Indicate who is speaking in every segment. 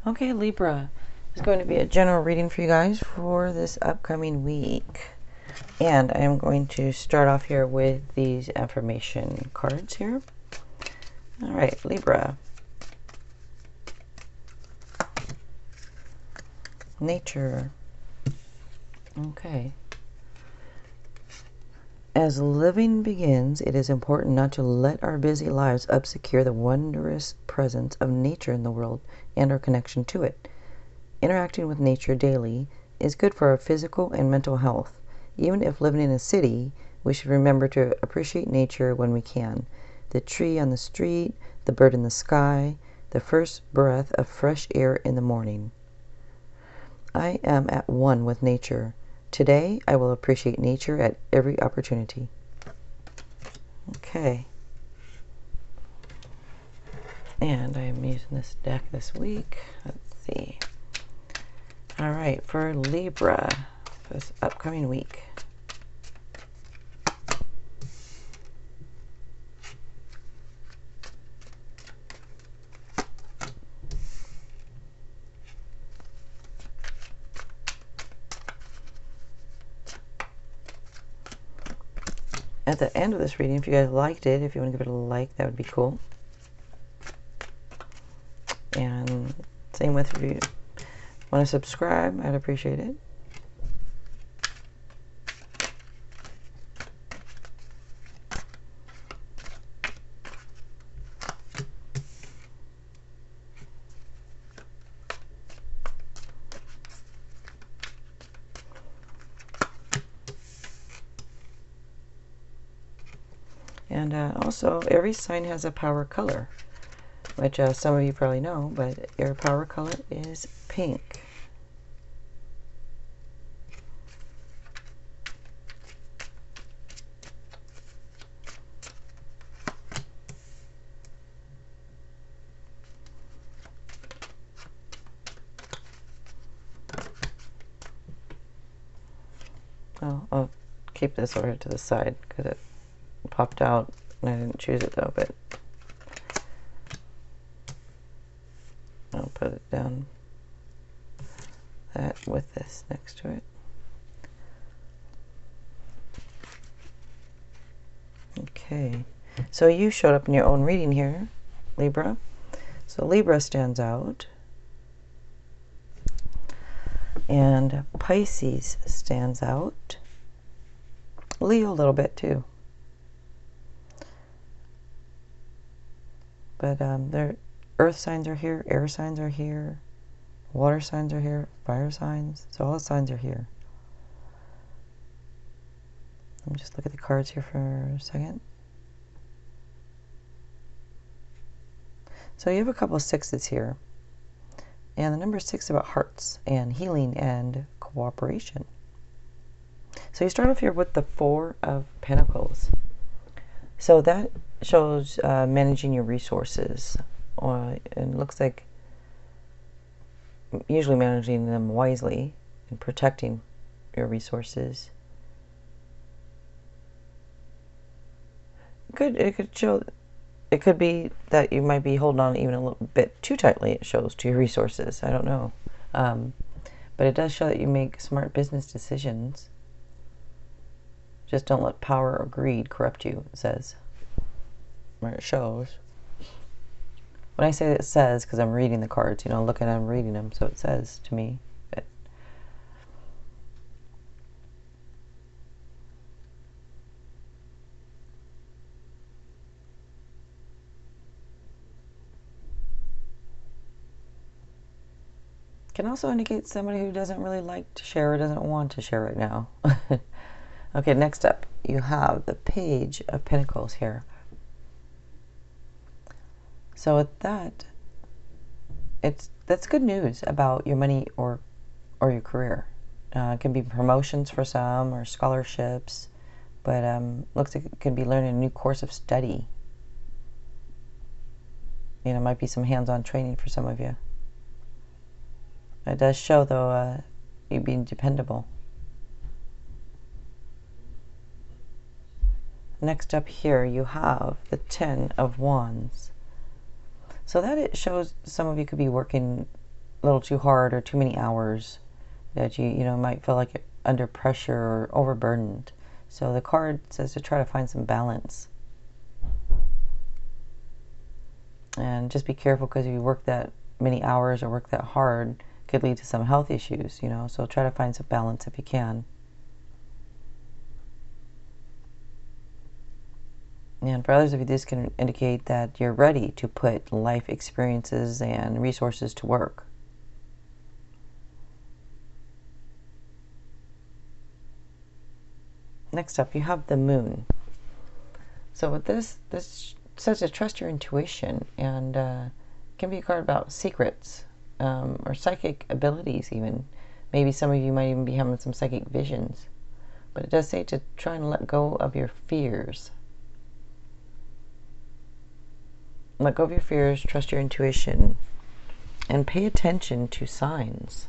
Speaker 1: Okay, Libra, it's going to be a general reading for you guys for this upcoming week. And I am going to start off here with these affirmation cards here. All right, Libra. Nature. Okay. As living begins, it is important not to let our busy lives obscure the wondrous presence of nature in the world and our connection to it. Interacting with nature daily is good for our physical and mental health. Even if living in a city, we should remember to appreciate nature when we can. The tree on the street, the bird in the sky, the first breath of fresh air in the morning. I am at one with nature. Today, I will appreciate nature at every opportunity. Okay. And I am using this deck this week. Let's see. All right, for Libra, this upcoming week. At the end of this reading, if you guys liked it, if you want to give it a like, that would be cool. And same with if you want to subscribe, I'd appreciate it. And also, every sign has a power color, which some of you probably know, but your power color is pink. Oh, I'll keep this over to the side because it popped out and I didn't choose it though, but I'll put it down that with this next to it. Okay, so you showed up in your own reading here, Libra. So Libra stands out. And Pisces stands out. Leo a little bit too. But their earth signs are here, air signs are here, water signs are here, fire signs. So all the signs are here. Let me just look at the cards here for a second. So you have a couple of sixes here. And the number 6 is about hearts and healing and cooperation. So you start off here with the 4 of Pentacles. So that shows managing your resources. And it looks like usually managing them wisely and protecting your resources. It could show. It could be that you might be holding on even a little bit too tightly, it shows, to your resources. I don't know. But it does show that you make smart business decisions. Just don't let power or greed corrupt you, it says. Or it shows. When I say it says, because I'm reading the cards, you know, looking at them, reading them, so it says to me. But can also indicate somebody who doesn't really like to share or doesn't want to share right now. Okay, next up, you have the Page of Pentacles here. So with that, that's good news about your money or your career. It can be promotions for some or scholarships, but looks like it could be learning a new course of study. You know, might be some hands-on training for some of you. It does show, though, you being dependable. Next up here, you have the 10 of Wands. So that it shows some of you could be working a little too hard or too many hours, that you might feel like you're under pressure or overburdened. So the card says to try to find some balance. And just be careful, because if you work that many hours or work that hard, it could lead to some health issues, so try to find some balance if you can. And for others of you, this can indicate that you're ready to put life experiences and resources to work. Next up, you have the Moon. So with this says to trust your intuition, and can be a card about secrets or psychic abilities even. Maybe some of you might even be having some psychic visions. But it does say to try and let go of your fears. Let go of your fears, trust your intuition, and pay attention to signs.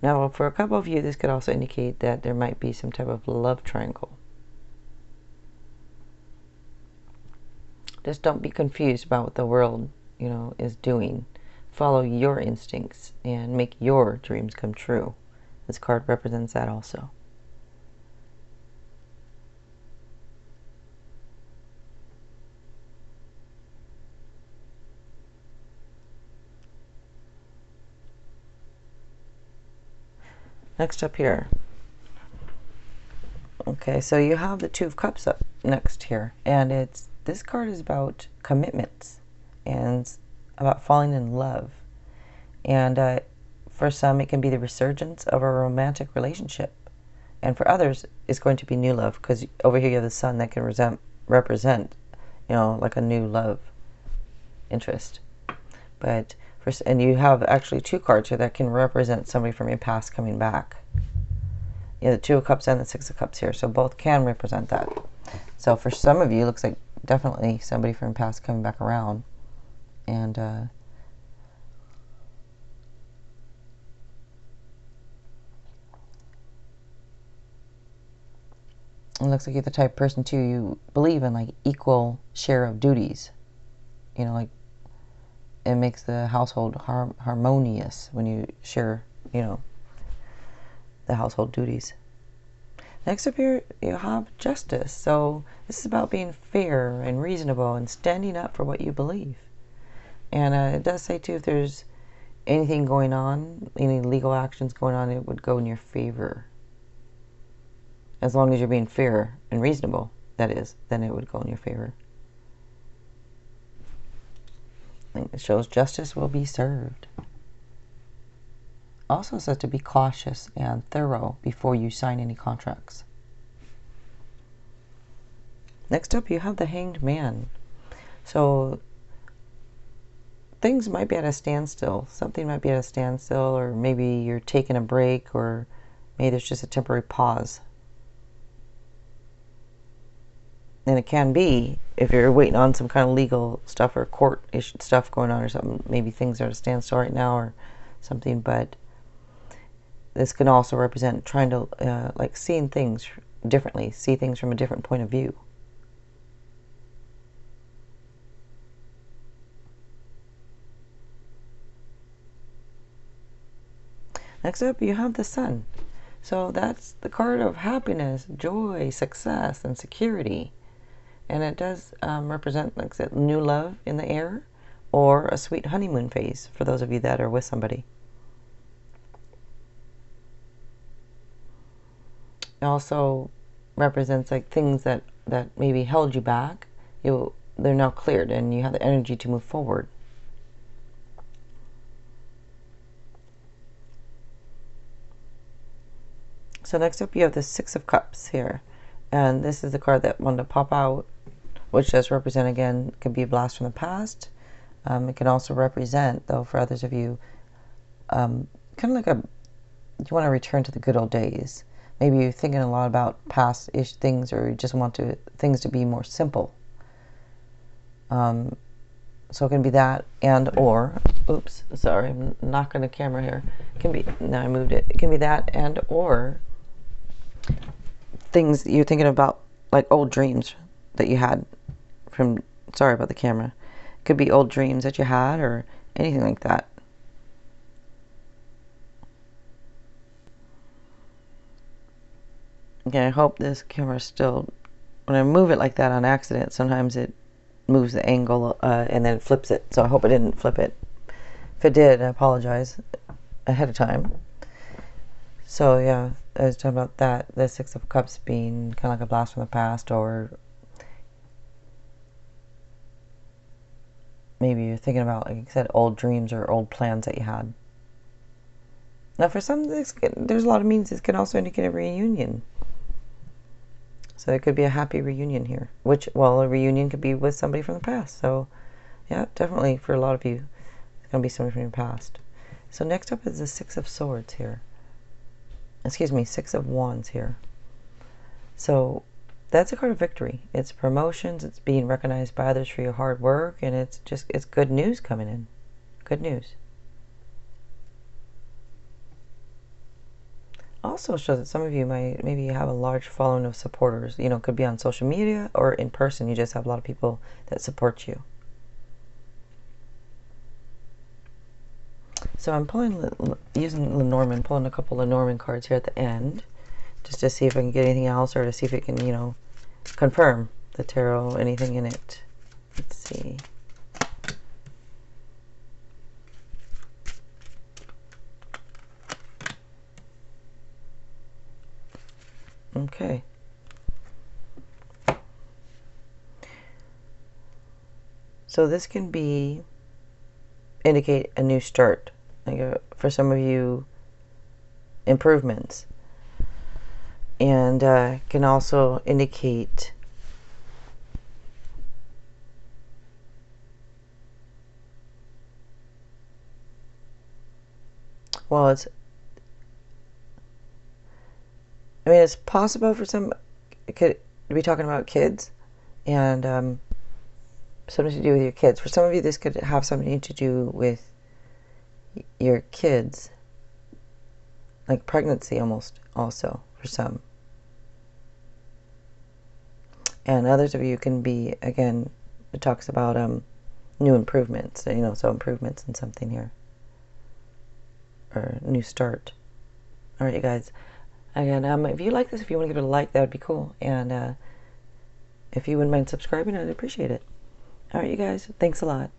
Speaker 1: Now, for a couple of you, this could also indicate that there might be some type of love triangle. Just don't be confused about what the world, is doing. Follow your instincts and make your dreams come true. This card represents that also. Next up here. Okay, so you have the Two of Cups up next here, and this card is about commitments and about falling in love. And for some, it can be the resurgence of a romantic relationship, and for others, it's going to be new love, because over here you have the Sun that can represent, like a new love interest. And you have actually two cards here that can represent somebody from your past coming back. The Two of Cups and the Six of Cups here, so both can represent that. So for some of you, it looks like definitely somebody from the past coming back around. And it looks like you're the type of person too, you believe in like equal share of duties. Like it makes the household harmonious when you share, the household duties. Next up here, you have Justice. So this is about being fair and reasonable and standing up for what you believe. And it does say too, if there's anything going on, any legal actions going on, it would go in your favor. As long as you're being fair and reasonable, that is, then it would go in your favor. It shows justice will be served. Also says to be cautious and thorough before you sign any contracts. Next up, you have the Hanged Man. So things might be at a standstill. Something might be at a standstill, or maybe you're taking a break, or maybe there's just a temporary pause. And it can be, if you're waiting on some kind of legal stuff or court-issued stuff going on or something, maybe things are at a standstill right now or something, but this can also represent trying to, like, seeing things differently, see things from a different point of view. Next up, you have the Sun. So that's the card of happiness, joy, success, and security. And it does represent, like I said, new love in the air, or a sweet honeymoon phase for those of you that are with somebody. It also represents like things that maybe held you back. They're now cleared, and you have the energy to move forward. So next up, you have the Six of Cups here, and this is the card that wanted to pop out, which does represent, again, can be a blast from the past. It can also represent, though, for others of you, kind of like you want to return to the good old days. Maybe you're thinking a lot about past-ish things, or you just want things to be more simple. So it can be that, or, oops, sorry, I'm knocking the camera here. It can be, now I moved it. It can be that, or things you're thinking about, like old dreams that you had from, sorry about the camera. Could be old dreams that you had or anything like that. Okay, I hope this camera still, when I move it like that on accident, sometimes it moves the angle and then it flips it. So I hope it didn't flip it. If it did, I apologize ahead of time. So yeah, I was talking about that, the Six of Cups being kind of like a blast from the past, or maybe you're thinking about, like I said, old dreams or old plans that you had. Now for some, there's a lot of means. This can also indicate a reunion. So it could be a happy reunion here, which, well, a reunion could be with somebody from the past. So yeah, definitely for a lot of you, it's going to be somebody from your past. So next up is the Six of Swords here. Excuse me, Six of Wands here. So that's a card of victory. It's promotions, it's being recognized by others for your hard work, and it's good news coming in. Good news. Also shows that some of you might maybe have a large following of supporters. You know, it could be on social media or in person. You just have a lot of people that support you. So I'm using Lenormand, pulling a couple Lenormand cards here at the end, just to see if I can get anything else, or to see if it can, you know, confirm the tarot, anything in it. Let's see. Okay. So this can indicate a new start. Like for some of you, improvements. And can also indicate it's possible for some, it could be talking about kids and something to do with your kids. For some of you, this could have something to do with your kids, like pregnancy almost, also for some. And others of you can be, again, it talks about new improvements, you know, so improvements in something here, or new start. All right, you guys. Again, if you like this, if you want to give it a like, that would be cool. And if you wouldn't mind subscribing, I'd appreciate it. All right, you guys. Thanks a lot.